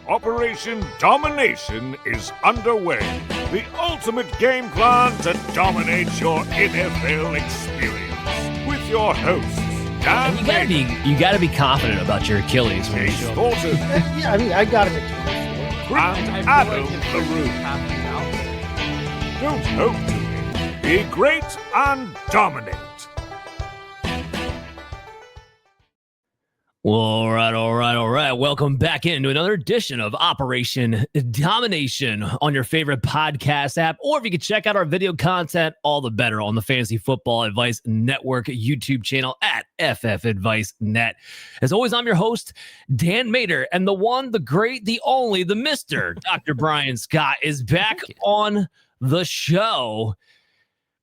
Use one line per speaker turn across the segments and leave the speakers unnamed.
Operation Domination is underway. The ultimate game plan to dominate your NFL experience. With your hosts, Dan
You gotta be confident about your Achilles when you show up.
Yeah, I mean, I got him
and Adam LaRue. Don't hope to be great and dominate.
All right. Welcome back into another edition of Operation Domination on your favorite podcast app. Or if you could check out our video content, all the better on the Fantasy Football Advice Network YouTube channel at FF Advice Net. As always, I'm your host, Dan Mater, and the one, the great, the only, the Mr. Dr. Brian Scott is back on the show,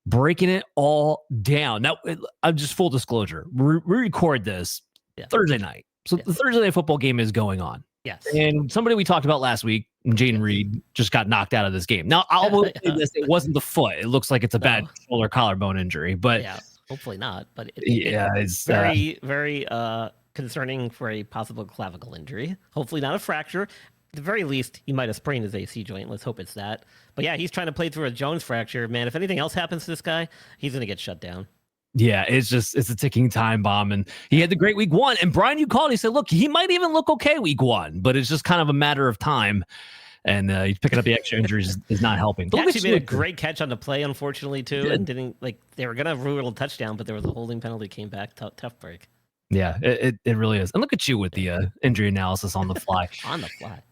breaking it all down. Now, I'm just full disclosure. We record this Thursday night. So the Thursday night football game is going on.
Yes.
And somebody we talked about last week, Jaden Reed, just got knocked out of this game. Now, I'll say this, it wasn't the foot. It looks like it's a bad shoulder collarbone injury, but
yeah, hopefully not. But
it's
very concerning for a possible clavicle injury. Hopefully not a fracture. At the very least, he might have sprained his AC joint. Let's hope it's that. But yeah, he's trying to play through a Jones fracture. Man, if anything else happens to this guy, he's going to get shut down.
Yeah, it's a ticking time bomb. And he had the great week one. And Brian, you called, he said, look, he might even look okay week one, but it's just kind of a matter of time. And he's picking up the extra injuries is not helping.
He actually made a great catch on the play, unfortunately, too. And didn't they were going to rule a touchdown, but there was a holding penalty, came back, tough break.
Yeah, it really is. And look at you with the injury analysis on the fly.
On the fly.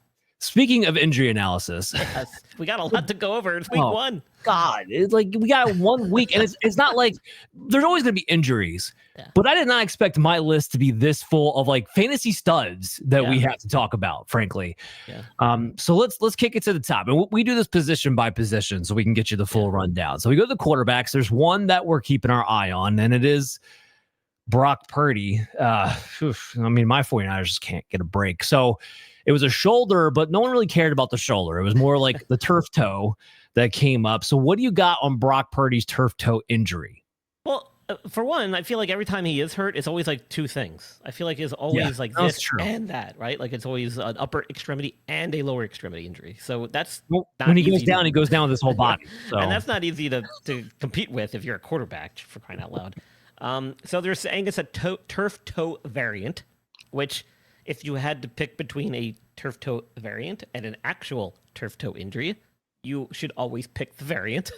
Speaking of injury analysis,
yes, we got a lot to go over. It's week one.
God, it's like we got 1 week, and it's not like there's always going to be injuries. Yeah. But I did not expect my list to be this full of like fantasy studs that we have to talk about, frankly. Yeah. So let's kick it to the top, and we do this position by position so we can get you the full rundown. So we go to the quarterbacks. There's one that we're keeping our eye on, and it is Brock Purdy. I mean, my 49ers just can't get a break. So it was a shoulder, but no one really cared about the shoulder. It was more like the turf toe that came up. So what do you got on Brock Purdy's turf toe injury?
Well, for one, I feel like every time he is hurt, it's always like two things. I feel like it's always like this and that, right? Like it's always an upper extremity and a lower extremity injury. So that's
when he goes down, he goes down with his whole body. So.
And that's not easy to compete with if you're a quarterback, for crying out loud. So they're saying it's a turf toe variant, which if you had to pick between a turf toe variant and an actual turf toe injury, you should always pick the variant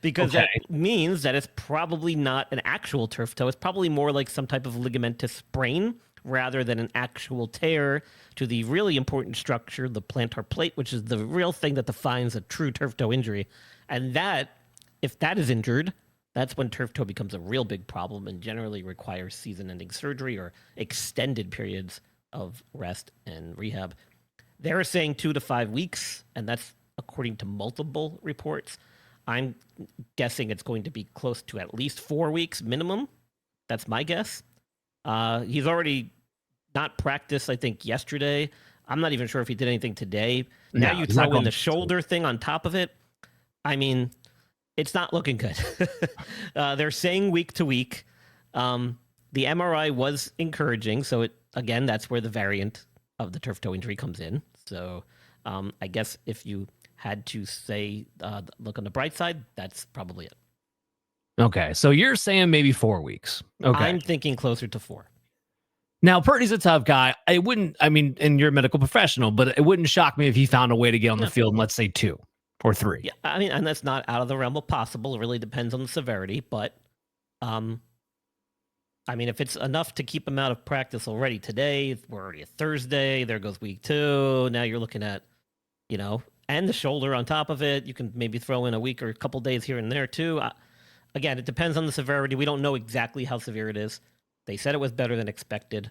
because that means that it's probably not an actual turf toe. It's probably more like some type of ligamentous sprain rather than an actual tear to the really important structure, the plantar plate, which is the real thing that defines a true turf toe injury. And that, if that is injured, that's when turf toe becomes a real big problem and generally requires season-ending surgery or extended periods of rest and rehab. They're saying 2 to 5 weeks, and that's according to multiple reports. I'm guessing it's going to be close to at least 4 weeks minimum. That's my guess. He's already not practiced, I think, yesterday. I'm not even sure if he did anything today. Now you throw in the shoulder thing on top of it. I mean, it's not looking good. They're saying week to week. The MRI was encouraging, so again, that's where the variant of the turf toe injury comes in. So I guess if you had to say, look on the bright side, that's probably it.
Okay, so you're saying maybe 4 weeks. Okay,
I'm thinking closer to 4.
Now, Purdy's a tough guy. And you're a medical professional, but it wouldn't shock me if he found a way to get on the field in, let's say, 2 or 3.
Yeah, I mean, and that's not out of the realm of possible. It really depends on the severity, but I mean, if it's enough to keep him out of practice already today, we're already at Thursday, there goes week 2. Now you're looking at, and the shoulder on top of it. You can maybe throw in a week or a couple days here and there too. Again, it depends on the severity. We don't know exactly how severe it is. They said it was better than expected.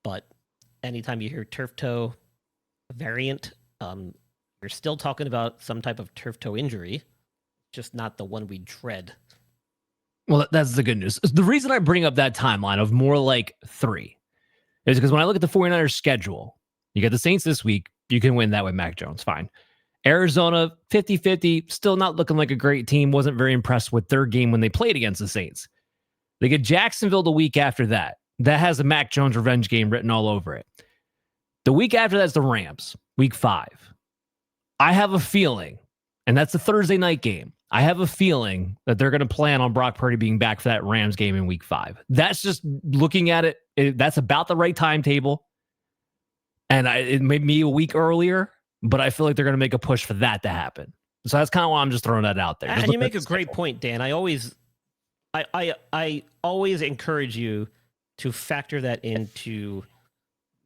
But anytime you hear turf toe variant, you're still talking about some type of turf toe injury, just not the one we dread.
Well, that's the good news. The reason I bring up that timeline of more like 3 is because when I look at the 49ers schedule, you get the Saints this week, you can win that with Mac Jones, fine. Arizona, 50-50, still not looking like a great team. Wasn't very impressed with their game when they played against the Saints. They get Jacksonville the week after that. That has a Mac Jones revenge game written all over it. The week after that's the Rams, week 5. I have a feeling, and that's a Thursday night game. I have a feeling that they're going to plan on Brock Purdy being back for that Rams game in week 5. That's just looking at it. That's about the right timetable. And it may be a week earlier, but I feel like they're going to make a push for that to happen. So that's kind of why I'm just throwing that out there.
And you make a great point, Dan. I always encourage you to factor that into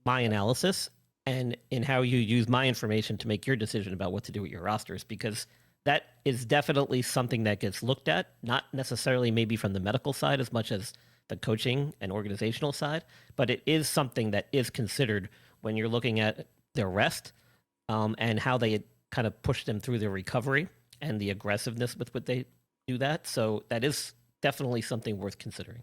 my analysis and in how you use my information to make your decision about what to do with your rosters, because that is definitely something that gets looked at, not necessarily maybe from the medical side as much as the coaching and organizational side, but it is something that is considered when you're looking at their rest and how they kind of push them through their recovery and the aggressiveness with what they do that. So that is definitely something worth considering.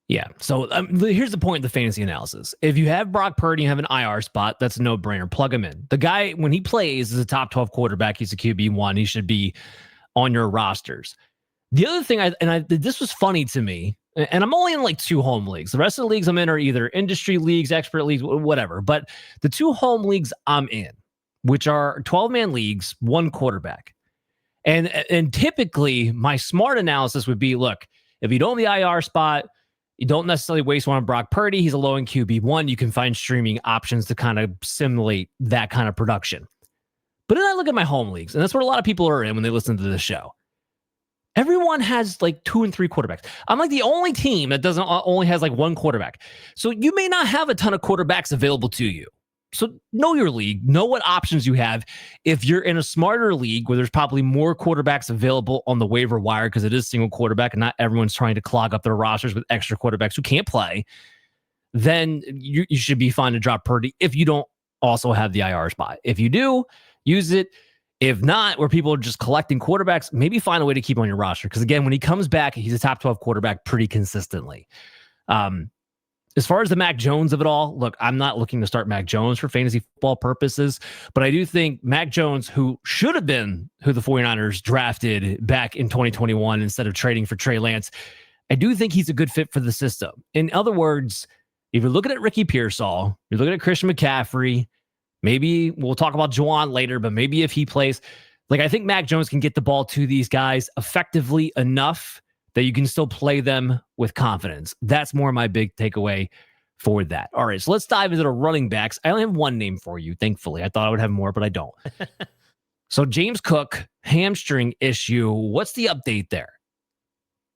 Yeah. So here's the point of the fantasy analysis. If you have Brock Purdy and have an IR spot, that's a no-brainer. Plug him in. The guy, when he plays, is a top 12 quarterback. He's a QB1. He should be on your rosters. The other thing, this was funny to me, and I'm only in like 2 home leagues. The rest of the leagues I'm in are either industry leagues, expert leagues, whatever. But the 2 home leagues I'm in, which are 12-man leagues, 1 quarterback. And typically, my smart analysis would be, look, if you don't have the IR spot, you don't necessarily waste one on Brock Purdy. He's a low-end QB1. You can find streaming options to kind of simulate that kind of production. But then I look at my home leagues, and that's what a lot of people are in when they listen to this show. Everyone has like 2 and 3 quarterbacks. I'm like the only team that doesn't only has like 1 quarterback. So you may not have a ton of quarterbacks available to you. So know your league, know what options you have. If you're in a smarter league where there's probably more quarterbacks available on the waiver wire because it is single quarterback and not everyone's trying to clog up their rosters with extra quarterbacks who can't play, then you should be fine to drop Purdy if you don't also have the IR spot. If you do, use it. If not, where people are just collecting quarterbacks, maybe find a way to keep on your roster. Because again, when he comes back, he's a top 12 quarterback pretty consistently. As far as the Mac Jones of it all, look, I'm not looking to start Mac Jones for fantasy football purposes, but I do think Mac Jones, who should have been who the 49ers drafted back in 2021 instead of trading for Trey Lance, I do think he's a good fit for the system. In other words, if you're looking at Ricky Pearsall, you're looking at Christian McCaffrey, maybe we'll talk about Jauan later, but maybe if he plays, like I think Mac Jones can get the ball to these guys effectively enough that you can still play them with confidence. That's more my big takeaway for that. All right, so let's dive into the running backs. I only have 1 name for you, thankfully. I thought I would have more, but I don't. So James Cook, hamstring issue. What's the update there?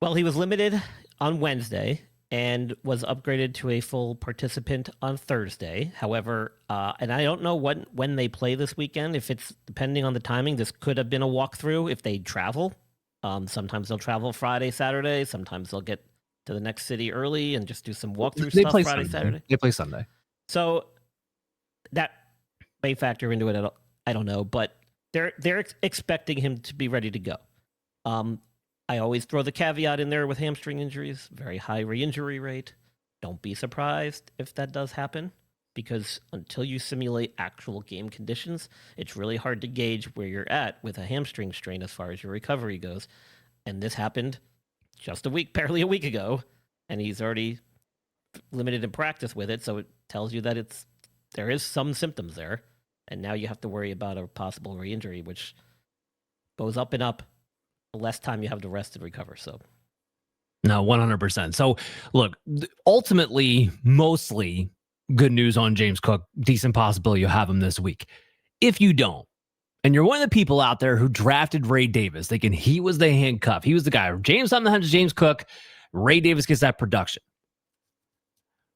Well, he was limited on Wednesday and was upgraded to a full participant on Thursday. However, and I don't know when they play this weekend. If it's depending on the timing, this could have been a walkthrough if they travel. Sometimes they'll travel Friday, Saturday. Sometimes they'll get to the next city early and just do some walkthrough stuff Friday,
Sunday.
Saturday.
They play Sunday.
So that may factor into it. I don't know, but they're expecting him to be ready to go. I always throw the caveat in there with hamstring injuries, very high re-injury rate. Don't be surprised if that does happen, because until you simulate actual game conditions, it's really hard to gauge where you're at with a hamstring strain as far as your recovery goes. And this happened just barely a week ago, and he's already limited in practice with it. So it tells you that there is some symptoms there. And now you have to worry about a possible re-injury, which goes up and up the less time you have to rest and recover. So
no, 100%. So look, ultimately, mostly good news on James Cook. Decent possibility you'll have him this week. If you don't, and you're one of the people out there who drafted Ray Davis thinking he was the handcuff, he was the guy. James on the hunt to James Cook. Ray Davis gets that production.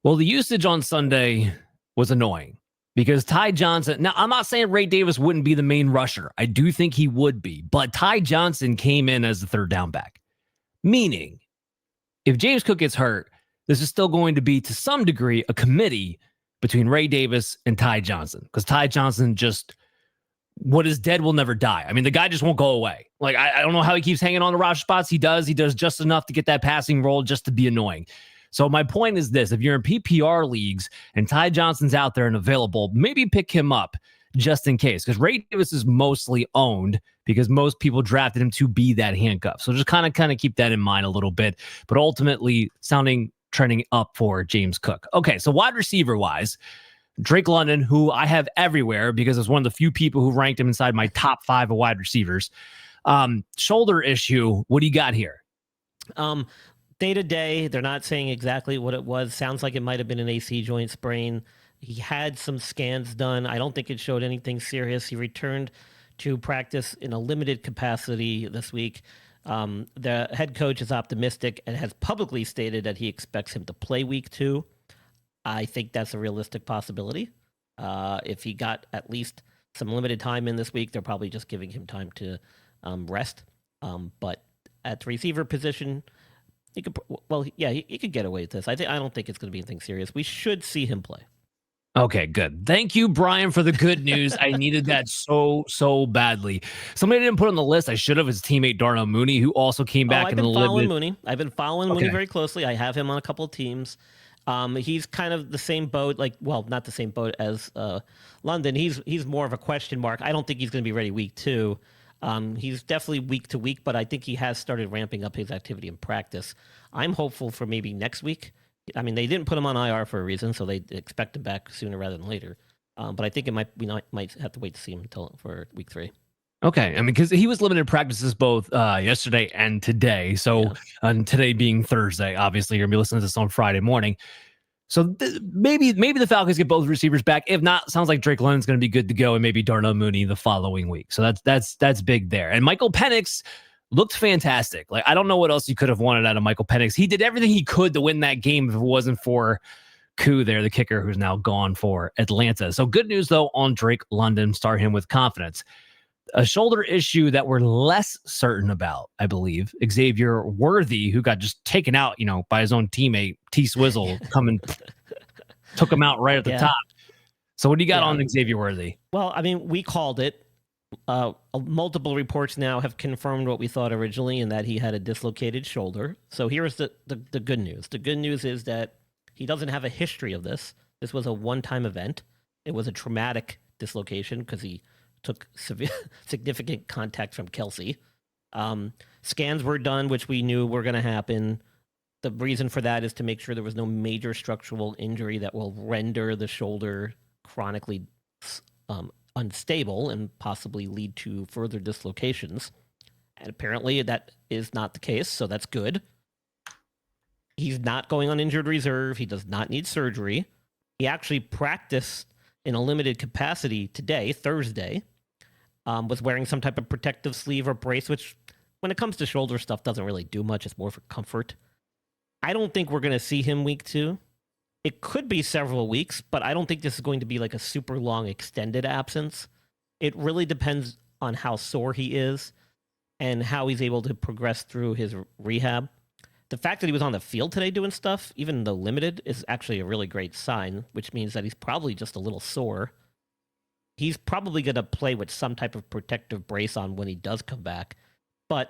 Well, the usage on Sunday was annoying because Ty Johnson. Now, I'm not saying Ray Davis wouldn't be the main rusher. I do think he would be, but Ty Johnson came in as the 3rd down back. Meaning, if James Cook gets hurt, this is still going to be, to some degree, a committee between Ray Davis and Ty Johnson. Because Ty Johnson just, what is dead will never die. I mean, the guy just won't go away. Like, I don't know how he keeps hanging on to roster spots. He does just enough to get that passing role just to be annoying. So my point is this. If you're in PPR leagues and Ty Johnson's out there and available, maybe pick him up just in case. Because Ray Davis is mostly owned because most people drafted him to be that handcuff. So just kind of keep that in mind a little bit. But ultimately, trending up for James Cook. Okay, so wide receiver wise, Drake London, who I have everywhere because it's one of the few people who ranked him inside my top 5 of wide receivers. Shoulder issue. What do you got here?
Day to day, they're not saying exactly what it was. Sounds like it might have been an AC joint sprain. He had some scans done. I don't think it showed anything serious. He returned to practice in a limited capacity this week. The head coach is optimistic and has publicly stated that he expects him to play week 2. I think that's a realistic possibility. If he got at least some limited time in this week, they're probably just giving him time to rest. But at the receiver position, he could get away with this. I don't think it's going to be anything serious. We should see him play.
Okay, good. Thank you, Brian, for the good news. I needed that so badly. Somebody didn't put on the list. I should have. His teammate Darnell Mooney, who also came back in the limited.
I've been following Mooney very closely. I have him on a couple of teams. He's kind of the same boat, not the same boat as London. He's more of a question mark. I don't think he's going to be ready week 2. He's definitely week to week, but I think he has started ramping up his activity in practice. I'm hopeful for maybe next week. I mean, they didn't put him on IR for a reason, so they expect him back sooner rather than later. But I think we might have to wait to see him for week 3.
Okay, I mean, because he was limited practices both yesterday and today. So, and today being Thursday, obviously you're gonna be listening to this on Friday morning. So maybe the Falcons get both receivers back. If not, sounds like Drake London's going to be good to go, and maybe Darnell Mooney the following week. So that's big there. And Michael Penix looked fantastic. Like, I don't know what else you could have wanted out of Michael Penix. He did everything he could to win that game if it wasn't for Koo there, the kicker who's now gone for Atlanta. So good news though on Drake London. Start him with confidence. A shoulder issue that we're less certain about, I believe, Xavier Worthy, who got just taken out, by his own teammate, T Swizzle, took him out right at the top. So what do you got on Xavier Worthy?
Well, I mean, we called it. Multiple reports now have confirmed what we thought originally, and that he had a dislocated shoulder. So here's the good news. The good news is that he doesn't have a history of this. This was a one-time event. It was a traumatic dislocation because he took significant contact from Kelsey. Scans were done, which we knew were going to happen. The reason for that is to make sure there was no major structural injury that will render the shoulder chronically unstable and possibly lead to further dislocations. And apparently that is not the case, so that's good. He's not going on injured reserve. He does not need surgery. He actually practiced in a limited capacity today, Thursday, was wearing some type of protective sleeve or brace, which when it comes to shoulder stuff doesn't really do much. It's more for comfort. I don't think we're going to see him week 2. It could be several weeks, but I don't think this is going to be like a super long extended absence. It really depends on how sore he is and how he's able to progress through his rehab. The fact that he was on the field today doing stuff, even though limited, is actually a really great sign, which means that he's probably just a little sore. He's probably going to play with some type of protective brace on when he does come back. But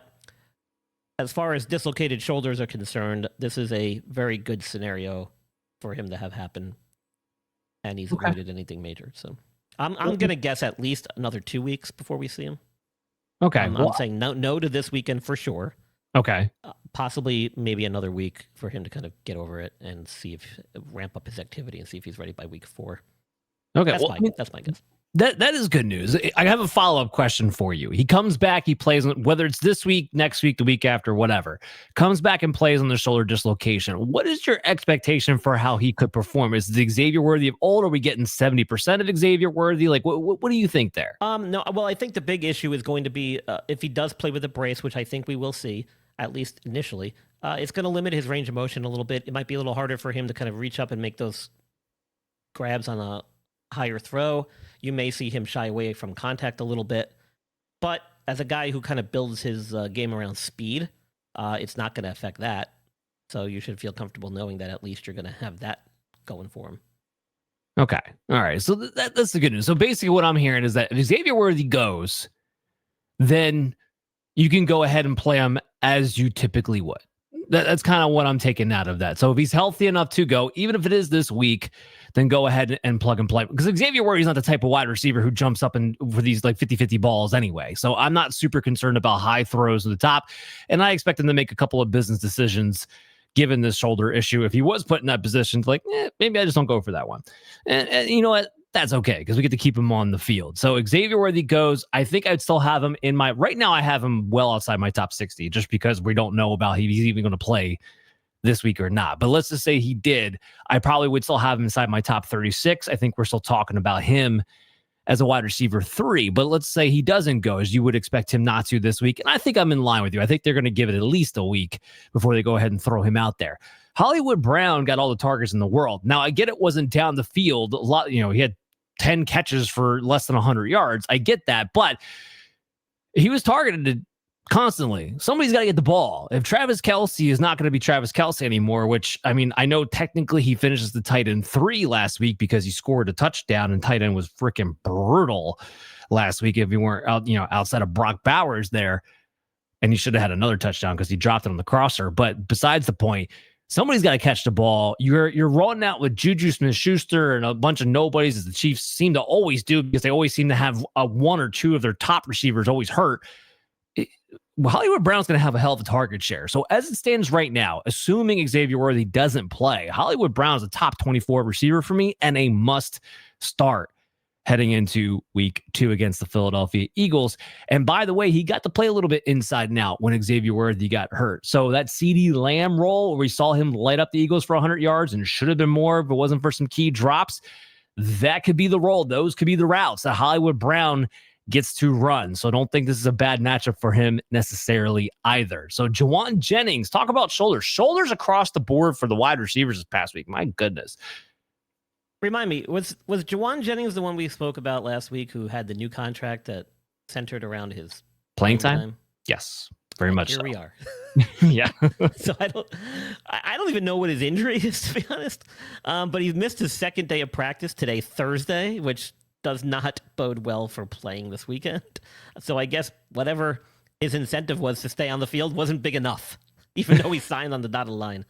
as far as dislocated shoulders are concerned, this is a very good scenario for him to have happen. And he's avoided anything major. So I'm going to guess at least another 2 weeks before we see him.
Okay.
I'm saying no to this weekend for sure.
Okay.
Possibly maybe another week for him to kind of get over it and ramp up his activity and see if he's ready by week 4.
Okay.
That's my guess.
That is good news. I have a follow-up question for you. He comes back, he plays, whether it's this week, next week, the week after, whatever, comes back and plays on the shoulder dislocation. What is your expectation for how he could perform? Is the Xavier Worthy of old? Are we getting 70% of Xavier Worthy? Like, what do you think there?
No. Well, I think the big issue is going to be if he does play with a brace, which I think we will see, at least initially, it's going to limit his range of motion a little bit. It might be a little harder for him to kind of reach up and make those grabs on a higher throw. You may see him shy away from contact a little bit. But as a guy who kind of builds his game around speed, it's not going to affect that. So you should feel comfortable knowing that at least you're going to have that going for him.
Okay. All right. So that's the good news. So basically what I'm hearing is that if Xavier Worthy goes, then you can go ahead and play him as you typically would. That's kind of what I'm taking out of that. So if he's healthy enough to go, even if it is this week, then go ahead and plug and play. Because Xavier Worthy's not the type of wide receiver who jumps up and for these like 50-50 balls anyway. So I'm not super concerned about high throws to the top. And I expect him to make a couple of business decisions given this shoulder issue. If he was put in that position, like, maybe I just don't go for that one. And you know what? That's okay, because we get to keep him on the field. So Xavier Worthy goes. I think I'd still have him in my, right now I have him well outside my top 60, just because we don't know about he's even going to play this week or not. But let's just say he did. I probably would still have him inside my top 36. I think we're still talking about him as a wide receiver 3. But let's say he doesn't go, as you would expect him not to this week. And I think I'm in line with you. I think they're going to give it at least a week before they go ahead and throw him out there. Hollywood Brown got all the targets in the world. Now, I get it wasn't down the field. A lot, he had 10 catches for less than 100 yards. I get that, but he was targeted constantly. Somebody's got to get the ball. If Travis Kelce is not going to be Travis Kelce anymore, which, I mean, I know technically he finishes the tight end 3 last week because he scored a touchdown, and tight end was freaking brutal last week if you weren't out, outside of Brock Bowers there. And he should have had another touchdown because he dropped it on the crosser. But besides the point, somebody's got to catch the ball. You're rolling out with Juju Smith-Schuster and a bunch of nobodies, as the Chiefs seem to always do, because they always seem to have one or two of their top receivers always hurt. Hollywood Brown's going to have a hell of a target share. So as it stands right now, assuming Xavier Worthy doesn't play, Hollywood Brown's a top 24 receiver for me and a must start heading into week 2 against the Philadelphia Eagles. And by the way, he got to play a little bit inside and out when Xavier Worthy got hurt. So that CeeDee Lamb role where we saw him light up the Eagles for 100 yards and should have been more if it wasn't for some key drops, that could be the role. Those could be the routes that Hollywood Brown gets to run. So don't think this is a bad matchup for him necessarily either. So Jauan Jennings, talk about shoulders across the board for the wide receivers this past week. My goodness.
Remind me, was Jauan Jennings the one we spoke about last week who had the new contract that centered around his
playing time? Yes, very much.
Here
so.
we are.
Yeah.
So I don't even know what his injury is, to be honest. But he missed his second day of practice today, Thursday, which does not bode well for playing this weekend. So I guess whatever his incentive was to stay on the field wasn't big enough, even though he signed on the dotted line.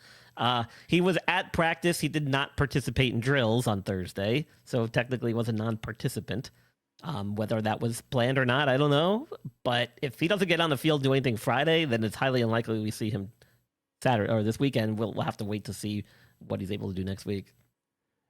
He was at practice. He did not participate in drills on Thursday, so technically was a non-participant. Whether that was planned or not, I don't know. But if he doesn't get on the field, do anything Friday, then it's highly unlikely we see him Saturday or this weekend. We'll have to wait to see what he's able to do next week.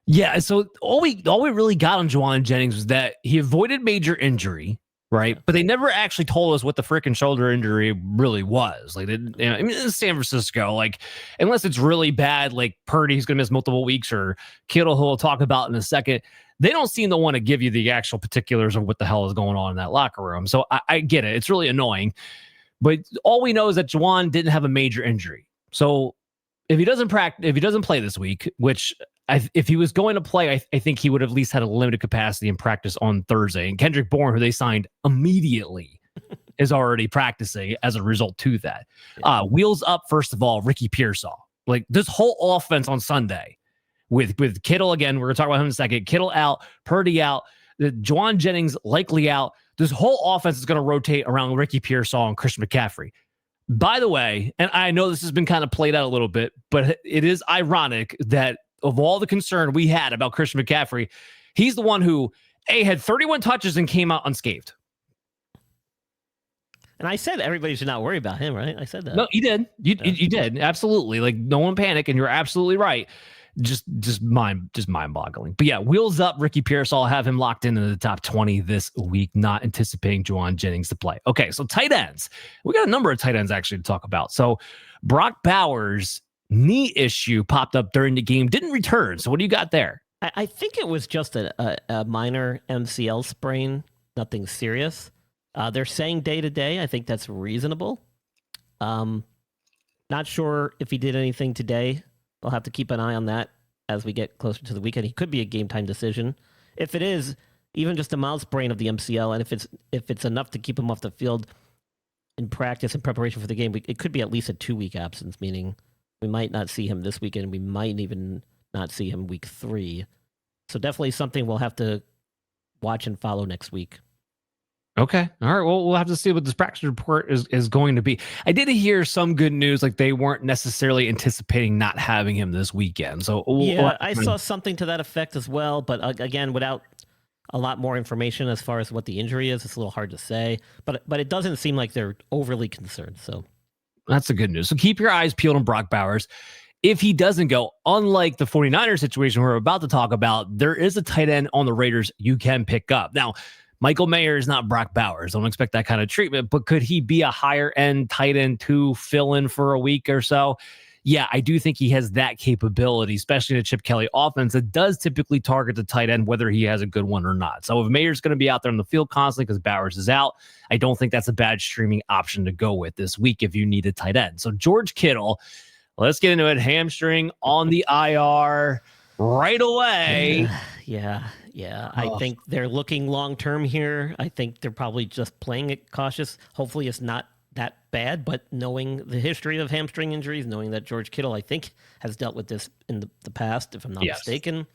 Yeah, so all we really got on Jauan Jennings was that he avoided major injury, right? But they never actually told us what the freaking shoulder injury really was. Like, in San Francisco, like, unless it's really bad, like Purdy's going to miss multiple weeks, or Kittle, who we'll talk about in a second, they don't seem to want to give you the actual particulars of what the hell is going on in that locker room. So I get it. It's really annoying. But all we know is that Jauan didn't have a major injury. So if he doesn't play this week, which if he was going to play, I think he would have at least had a limited capacity in practice on Thursday. And Kendrick Bourne, who they signed immediately, is already practicing as a result to that. Wheels up, first of all, Ricky Pearsall. Like, this whole offense on Sunday with Kittle, again, we're going to talk about him in a second. Kittle out, Purdy out, Jauan Jennings likely out. This whole offense is going to rotate around Ricky Pearsall and Christian McCaffrey. By the way, and I know this has been kind of played out a little bit, but it is ironic that of all the concern we had about Christian McCaffrey, he's the one who had 31 touches and came out unscathed.
And I said everybody should not worry about him, right? I said that.
No, you did. You did. Absolutely. Like, no one panic, and you're absolutely right. Just mind-boggling. But yeah, wheels up Ricky Pearsall. Have him locked into the top 20 this week, not anticipating Jauan Jennings to play. Okay, so tight ends. We got a number of tight ends actually to talk about. So Brock Bowers' knee issue popped up during the game, didn't return. So what do you got there?
I think it was just a minor MCL sprain, nothing serious. They're saying day-to-day. I think that's reasonable. Not sure if he did anything today. I'll have to keep an eye on that as we get closer to the weekend. He could be a game-time decision. If it is, even just a mild sprain of the MCL, and if it's enough to keep him off the field in practice and preparation for the game, it could be at least a 2-week absence, meaning we might not see him this weekend. We might even not see him week 3. So definitely something we'll have to watch and follow next week.
Okay. All right. Well, we'll have to see what this practice report is going to be. I did hear some good news, like they weren't necessarily anticipating not having him this weekend. So
I saw something to that effect as well. But again, without a lot more information as far as what the injury is, it's a little hard to say. But it doesn't seem like they're overly concerned. So
that's the good news. So keep your eyes peeled on Brock Bowers. if he doesn't go, unlike the 49ers situation we're about to talk about, there is a tight end on the Raiders you can pick up. Now, Michael Mayer is not Brock Bowers. Don't expect that kind of treatment, but could he be a higher end tight end to fill in for a week or so? Yeah, I do think he has that capability, especially in a Chip Kelly offense that does typically target the tight end, whether he has a good one or not. So if Mayer's going to be out there on the field constantly because Bowers is out, I don't think that's a bad streaming option to go with this week if you need a tight end. So George Kittle, let's get into it. Hamstring on the IR right away.
Yeah. I think they're looking long-term here. I think they're probably just playing it cautious. Hopefully it's not that bad, but knowing the history of hamstring injuries, knowing that George Kittle, I think, has dealt with this in the past, if I'm not mistaken,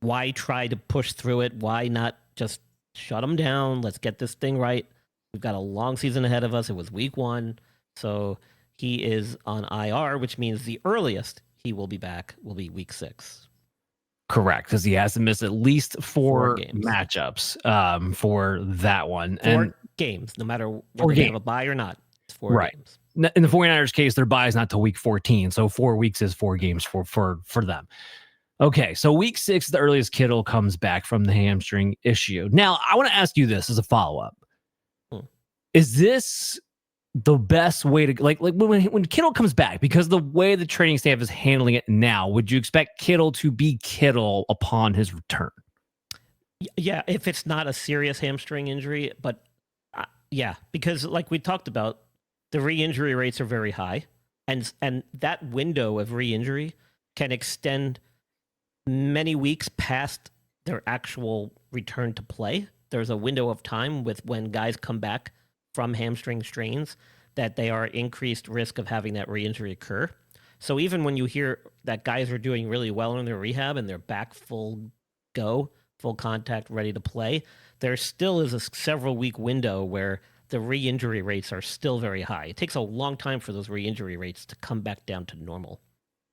why try to push through it? Why not just shut him down? Let's get this thing right. We've got a long season ahead of us. It was week 1. So he is on IR, which means the earliest he will be back will be week 6.
Correct, because he has to miss at least 4 matchups for that one.
4 games, no matter whether they have a bye or not. It's 4 games.
In the 49ers case, their bye is not till week 14, so 4 weeks is 4 games for them. Okay, so week 6 is the earliest Kittle comes back from the hamstring issue. Now, I want to ask you this as a follow-up. Is this the best way to like when Kittle comes back, because the way the training staff is handling it now, would you expect Kittle to be Kittle upon his return?
Yeah, if it's not a serious hamstring injury, but yeah, because like we talked about, the re-injury rates are very high, and that window of re-injury can extend many weeks past their actual return to play. There's a window of time with when guys come back from hamstring strains that they are increased risk of having that re-injury occur. So even when you hear that guys are doing really well in their rehab and they're back full contact, ready to play, there still is a several week window where the re-injury rates are still very high. It takes a long time for those re-injury rates to come back down to normal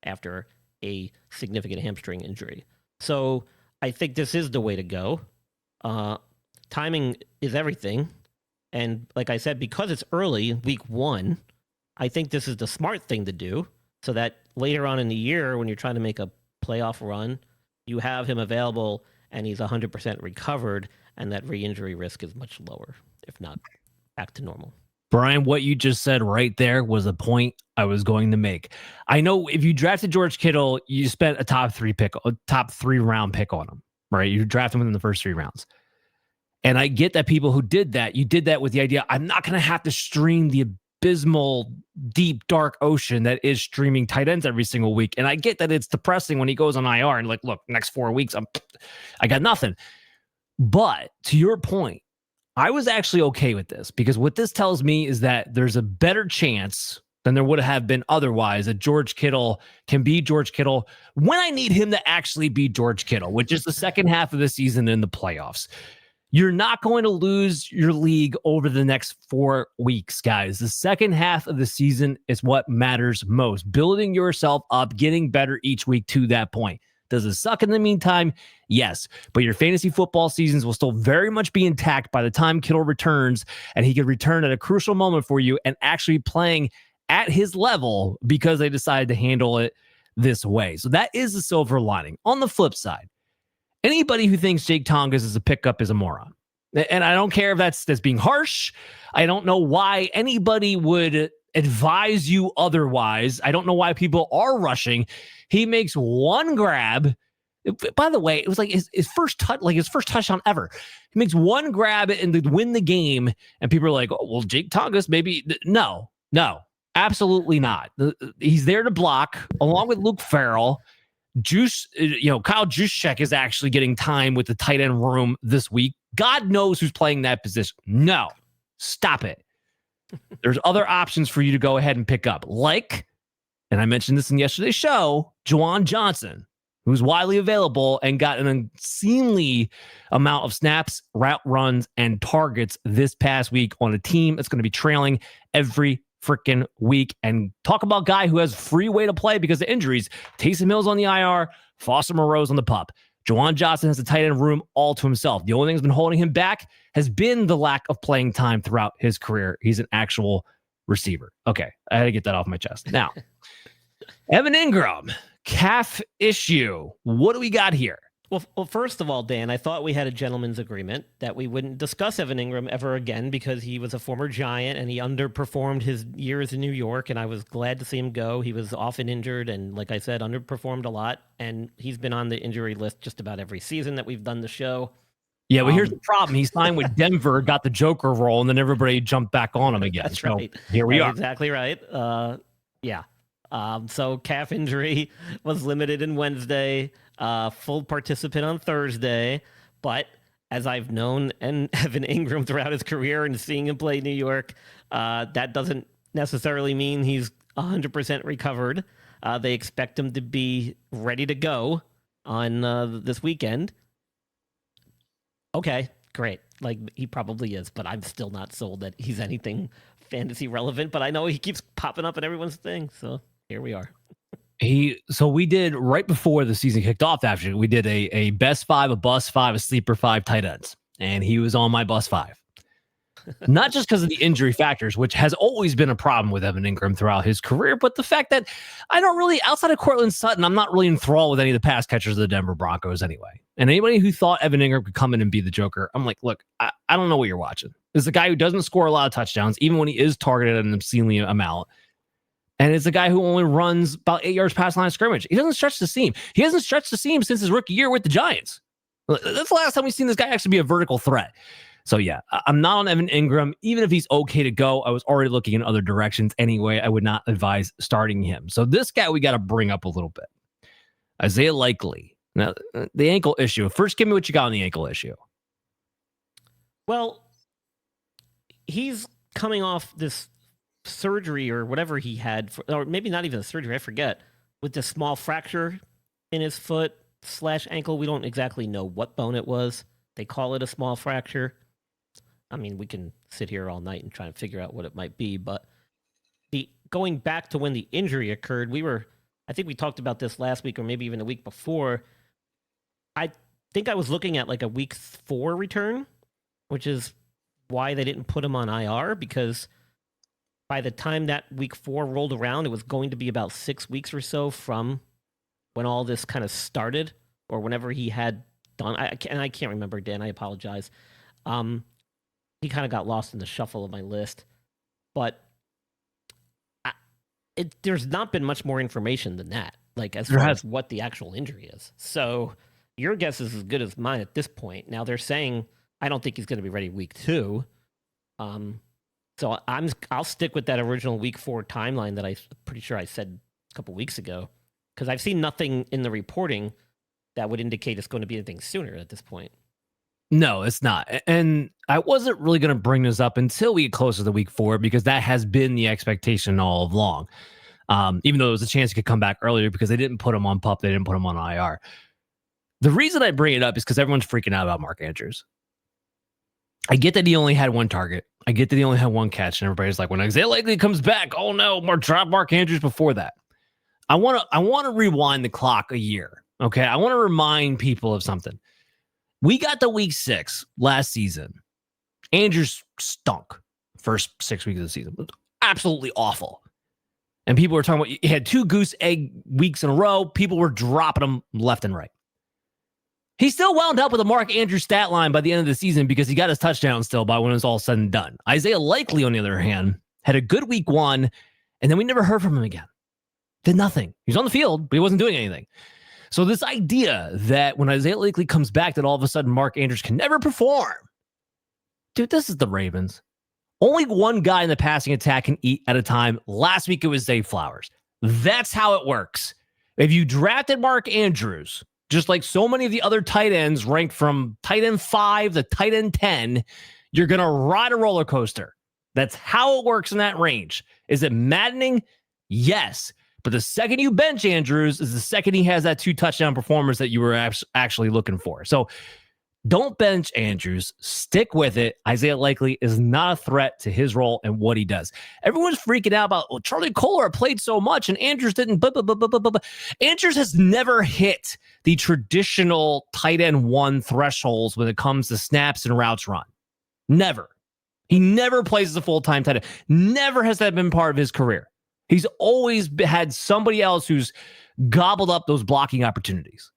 after a significant hamstring injury. So I think this is the way to go. Timing is everything. And like I said, because it's early, week 1, I think this is the smart thing to do so that later on in the year, when you're trying to make a playoff run, you have him available and he's 100% recovered, and that re-injury risk is much lower, if not back to normal.
Brian, what you just said right there was a point I was going to make. I know if you drafted George Kittle, you spent a top 3 round pick on him, right? You drafted him within the first 3 rounds. And I get that people who did that, you did that with the idea, I'm not going to have to stream the abysmal, deep, dark ocean that is streaming tight ends every single week. And I get that it's depressing when he goes on IR and like, look, next 4 weeks, I got nothing. But to your point, I was actually okay with this, because what this tells me is that there's a better chance than there would have been otherwise that George Kittle can be George Kittle when I need him to actually be George Kittle, which is the second half of the season in the playoffs. You're not going to lose your league over the next 4 weeks, guys. The second half of the season is what matters most. Building yourself up, getting better each week to that point. Does it suck in the meantime? Yes. But your fantasy football seasons will still very much be intact by the time Kittle returns, and he could return at a crucial moment for you and actually playing at his level because they decided to handle it this way. So that is the silver lining. On the flip side, anybody who thinks Jake Tongas is a pickup is a moron. And I don't care if that's being harsh. I don't know why anybody would advise you otherwise. I don't know why people are rushing. He makes one grab. By the way, it was like his first touchdown ever. He makes one grab and to win the game. And people are like, oh, well, Jake Tongas, maybe. No, absolutely not. He's there to block along with Luke Farrell. Kyle Juszczyk is actually getting time with the tight end room this week. God knows who's playing that position. No, stop it. There's other options for you to go ahead and pick up, like, and I mentioned this in yesterday's show, Jauan Johnson, who's widely available and got an obscenely amount of snaps, route runs, and targets this past week on a team that's going to be trailing every freaking week. And talk about guy who has free way to play because of injuries. Taysom Hill's on the IR, Foster Moreau's on the pup. Jauan Johnson has the tight end room all to himself. The only thing that's been holding him back has been the lack of playing time throughout his career. He's an actual receiver. Okay, I had to get that off my chest. Now, Evan Engram, calf issue. What do we got here?
Well, first of all, Dan, I thought we had a gentleman's agreement that we wouldn't discuss Evan Engram ever again because he was a former Giant and he underperformed his years in New York, and I was glad to see him go. He was often injured and, like I said, underperformed a lot, and he's been on the injury list just about every season that we've done the show.
Yeah, well, here's the problem. He signed with Denver, got the Joker role, and then everybody jumped back on him again.
That's right.
Here we are.
Exactly right. Yeah. So calf injury was limited in Wednesday, full participant on Thursday. But as I've known and Evan Engram throughout his career and seeing him play New York, that doesn't necessarily mean he's 100% recovered. They expect him to be ready to go on this weekend. Okay, great. Like, he probably is, but I'm still not sold that he's anything fantasy relevant. But I know he keeps popping up in everyone's thing, so here we are.
So we did right before the season kicked off. Actually, we did a best 5, a bust 5, a sleeper 5 tight ends, and he was on my bust 5. Not just because of the injury factors, which has always been a problem with Evan Engram throughout his career, but the fact that I don't really, outside of Cortland Sutton, I'm not really enthralled with any of the pass catchers of the Denver Broncos anyway. And anybody who thought Evan Engram could come in and be the Joker, I'm like, look, I don't know what you're watching. This is a guy who doesn't score a lot of touchdowns, even when he is targeted at an obscenely amount. And it's a guy who only runs about 8 yards past line of scrimmage. He doesn't stretch the seam. He hasn't stretched the seam since his rookie year with the Giants. That's the last time we've seen this guy actually be a vertical threat. So yeah, I'm not on Evan Engram. Even if he's okay to go, I was already looking in other directions anyway. I would not advise starting him. So this guy we got to bring up a little bit. Isaiah Likely. Now, the ankle issue. First, give me what you got on the ankle issue.
Well, he's coming off this surgery or whatever he had, or maybe not even a surgery, I forget, with this small fracture in his foot / ankle. We don't exactly know what bone it was. They call it a small fracture. I mean, we can sit here all night and try and figure out what it might be, but going back to when the injury occurred, I think we talked about this last week or maybe even the week before. I think I was looking at like a week 4 return, which is why they didn't put him on IR, because by the time that week 4 rolled around, it was going to be about 6 weeks or so from when all this kind of started, or whenever he had done. I can't remember, Dan. I apologize. He kind of got lost in the shuffle of my list, but there's not been much more information than that, like as far as what the actual injury is. So your guess is as good as mine at this point. Now they're saying I don't think he's going to be ready week 2. So I'll stick with that original week 4 timeline that I'm pretty sure I said a couple weeks ago, because I've seen nothing in the reporting that would indicate it's going to be anything sooner at this point.
No, it's not. And I wasn't really going to bring this up until we get closer to week 4, because that has been the expectation all along. Even though there was a chance he could come back earlier because they didn't put him on PUP, they didn't put him on IR. The reason I bring it up is because everyone's freaking out about Mark Andrews. I get that he only had 1 target. I get that he only had 1 catch, and everybody's like, when Isaiah Likely comes back, oh no, drop Mark Andrews before that. I want to rewind the clock a year. Okay, I want to remind people of something. We got to week 6 last season. Andrews stunk first 6 weeks of the season. It was absolutely awful. And people were talking about, he had 2 goose egg weeks in a row. People were dropping him left and right. He still wound up with a Mark Andrews stat line by the end of the season because he got his touchdown still by when it was all said and done. Isaiah Likely, on the other hand, had a good week 1, and then we never heard from him again. Did nothing. He was on the field, but he wasn't doing anything. So this idea that when Isaiah Likely comes back, that all of a sudden Mark Andrews can never perform. Dude, this is the Ravens. Only 1 guy in the passing attack can eat at a time. Last week it was Zay Flowers. That's how it works. If you drafted Mark Andrews, just like so many of the other tight ends ranked from tight end 5 to tight end 10, you're going to ride a roller coaster. That's how it works in that range. Is it maddening? Yes. But the second you bench Andrews is the second he has that 2 touchdown performers that you were actually looking for. So don't bench Andrews. Stick with it. Isaiah Likely is not a threat to his role and what he does. Everyone's freaking out about, well, Charlie Kolar played so much and Andrews didn't. Andrews has never hit the traditional tight end 1 thresholds when it comes to snaps and routes run. Never. He never plays as a full-time tight end. Never has that been part of his career. He's always had somebody else who's gobbled up those blocking opportunities.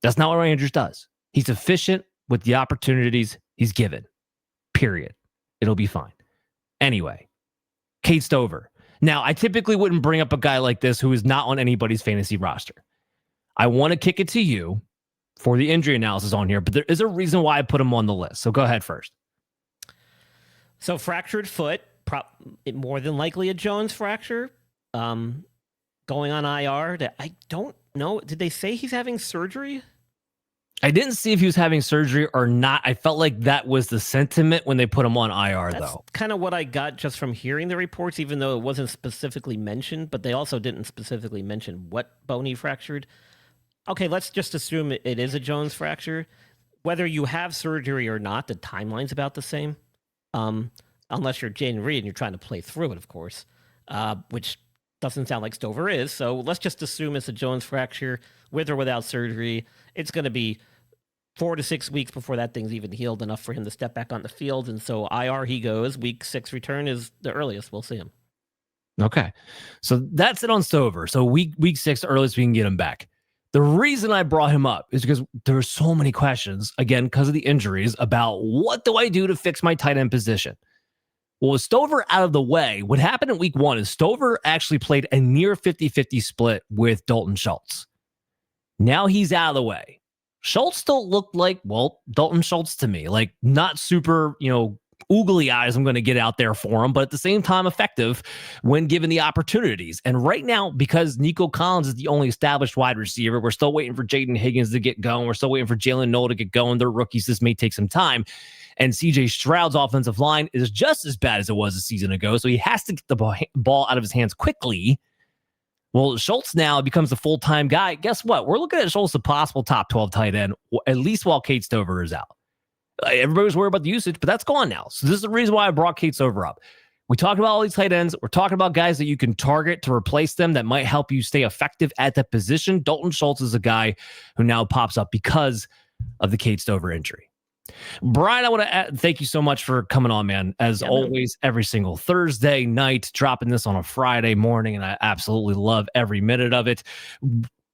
That's not what Ryan Andrews does. He's efficient with the opportunities he's given. Period. It'll be fine. Anyway, Cade Stover. Now, I typically wouldn't bring up a guy like this who is not on anybody's fantasy roster. I want to kick it to you for the injury analysis on here, but there is a reason why I put him on the list. So go ahead first.
So fractured foot, more than likely a Jones fracture, going on IR. I don't know. Did they say he's having surgery?
I didn't see if he was having surgery or not. I felt like that was the sentiment when they put him on IR,
That's
though.
Kind of what I got just from hearing the reports, even though it wasn't specifically mentioned, but they also didn't specifically mention what bone he fractured. Okay, let's just assume it is a Jones fracture. Whether you have surgery or not, the timeline's about the same. Unless you're Jaden Reed and you're trying to play through it, of course, which doesn't sound like Stover is. So let's just assume it's a Jones fracture with or without surgery. It's going to be 4 to 6 weeks before that thing's even healed enough for him to step back on the field. And so IR he goes. Week 6 return is the earliest we'll see him.
Okay. So that's it on Stover. So week 6, earliest we can get him back. The reason I brought him up is because there are so many questions, again, because of the injuries, about what do I do to fix my tight end position? Well, with Stover out of the way, what happened in week 1 is Stover actually played a near 50-50 split with Dalton Schultz. Now he's out of the way. Schultz still looked like, well, Dalton Schultz to me, like not super, oogly eyes I'm going to get out there for him, but at the same time effective when given the opportunities. And right now, because Nico Collins is the only established wide receiver, we're still waiting for Jaden Higgins to get going. We're still waiting for Jalen Noel to get going. They're rookies. This may take some time. And CJ Stroud's offensive line is just as bad as it was a season ago. So he has to get the ball out of his hands quickly. Well, Schultz now becomes a full-time guy. Guess what? We're looking at Schultz a possible top 12 tight end, at least while Cade Stover is out. Everybody was worried about the usage, but that's gone now. So this is the reason why I brought Cade Stover up. We talked about all these tight ends. We're talking about guys that you can target to replace them that might help you stay effective at that position. Dalton Schultz is a guy who now pops up because of the Cade Stover injury. Brian, I want to thank you so much for coming on, man. As always, every single Thursday night, dropping this on a Friday morning, and I absolutely love every minute of it.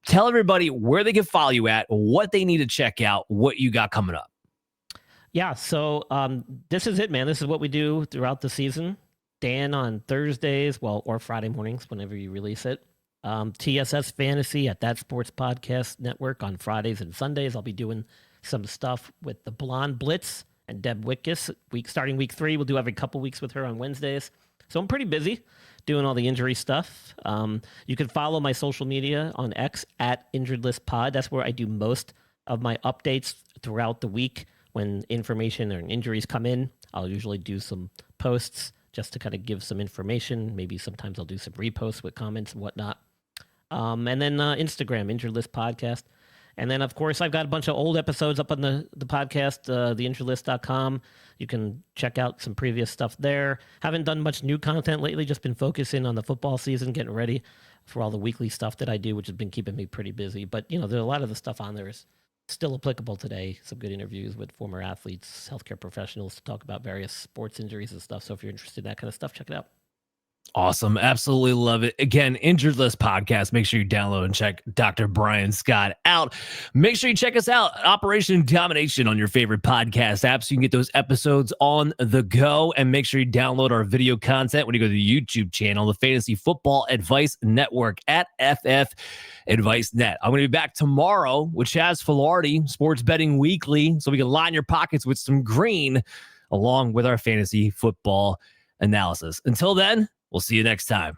Tell everybody where they can follow you at, what they need to check out, what you got coming up.
Yeah, so this is it, man. This is what we do throughout the season. Dan on Thursdays, or Friday mornings, whenever you release it. TSS Fantasy at That Sports Podcast Network on Fridays and Sundays. I'll be doing some stuff with the Blonde Blitz and Deb Wickus. Starting week 3, we'll do every couple weeks with her on Wednesdays. So I'm pretty busy doing all the injury stuff. You can follow my social media on X at Injured List Pod. That's where I do most of my updates throughout the week. When information or injuries come in, I'll usually do some posts just to kind of give some information. Maybe sometimes I'll do some reposts with comments and whatnot. And then Instagram, Injured List Podcast. And then, of course, I've got a bunch of old episodes up on the podcast, theinjuredlist.com. You can check out some previous stuff there. Haven't done much new content lately, just been focusing on the football season, getting ready for all the weekly stuff that I do, which has been keeping me pretty busy. But, there's a lot of the stuff on there is still applicable today. Some good interviews with former athletes, healthcare professionals to talk about various sports injuries and stuff. So if you're interested in that kind of stuff, check it out.
Awesome. Absolutely love it. Again, Injured List Podcast. Make sure you download and check Dr. Brian Scott out. Make sure you check us out, Operation Domination, on your favorite podcast app so you can get those episodes on the go. And make sure you download our video content when you go to the YouTube channel, the Fantasy Football Advice Network at FF Advice Net. I'm going to be back tomorrow with Chaz Filardi, Sports Betting Weekly, so we can line your pockets with some green along with our fantasy football analysis. Until then, we'll see you next time.